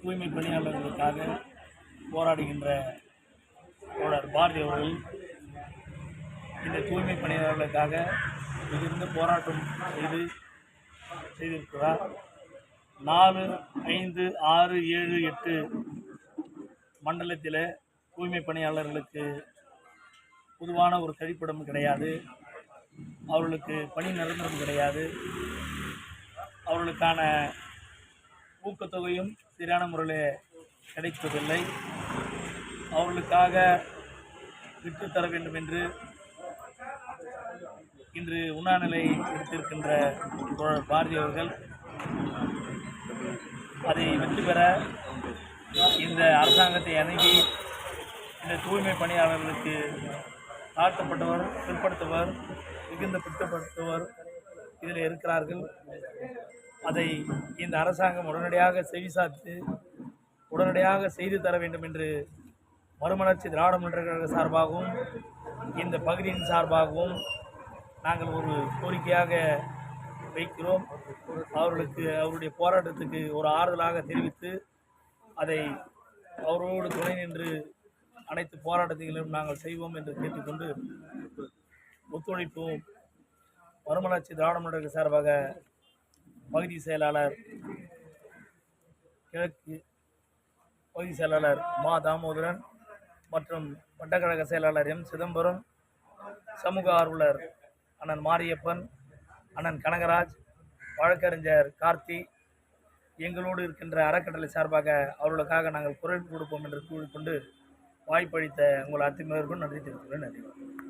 தூய்மை பணியாளர்களுக்காக போராடுகின்ற தோழர் பாரதி அவர்கள் இந்த தூய்மை பணியாளர்களுக்காக மிகுந்த போராட்டம் செய்திருக்கிறார். 4, 5, 6, 7, 8 மண்டலத்தில் தூய்மை பணியாளர்களுக்கு பொதுவான ஒரு கழிப்பிடம் கிடையாது. அவர்களுக்கு பணி நிரந்தரம் கிடையாது. அவர்களுக்கான ஊக்கத்தொகையும் சரியான முறையில் கிடைப்பதில்லை. அவர்களுக்காக விட்டுத்தர வேண்டும் என்று இன்று உண்ணாநிலை எடுத்திருக்கின்ற தோழர் பாரதி அவர்கள் அதை வெற்றி பெற இந்த அரசாங்கத்தை அணுகி இந்த தூய்மை பணியாளர்களுக்கு தாழ்த்தப்பட்டவர், பிற்படுத்தவர், மிகுந்த பிற்படுத்தவர் இதில் இருக்கிறார்கள். அதை இந்த அரசாங்கம் உடனடியாக செவிசாய்த்து உடனடியாக செய்து தர வேண்டும் என்று மறுமலர்ச்சி திராவிட முன்னேற்றக் கழக சார்பாகவும் இந்த பகுதியின் சார்பாகவும் நாங்கள் ஒரு கோரிக்கையாக வைக்கிறோம். அவருடைய போராட்டத்துக்கு ஒரு ஆறுதலாக தெரிவித்து அதை அவரோடு துணை நின்று அனைத்து போராட்டத்திலும் நாங்கள் செய்வோம் என்று கேட்டுக்கொண்டு ஒத்துழைப்போம். மறுமலர்ச்சி திராவிட முன்னேற்றக் சார்பாக பகுதி செயலாளர் கிழக்கு பகுதி செயலாளர் மா தாமோதரன் மற்றும் வட்டக்கழக செயலாளர் எம் சிதம்பரம், சமூக ஆர்வலர் அண்ணன் மாரியப்பன், அண்ணன் கனகராஜ், வழக்கறிஞர் கார்த்தி, எங்களோடு இருக்கின்ற அறக்கட்டளை சார்பாக அவர்களுக்காக நாங்கள் குரல் கொடுப்போம் என்று கூறிக்கொண்டு வாய்ப்பளித்த உங்கள் அத்துமீறலுக்கும் நன்றி தெரிவித்துள்ளேன். நன்றி.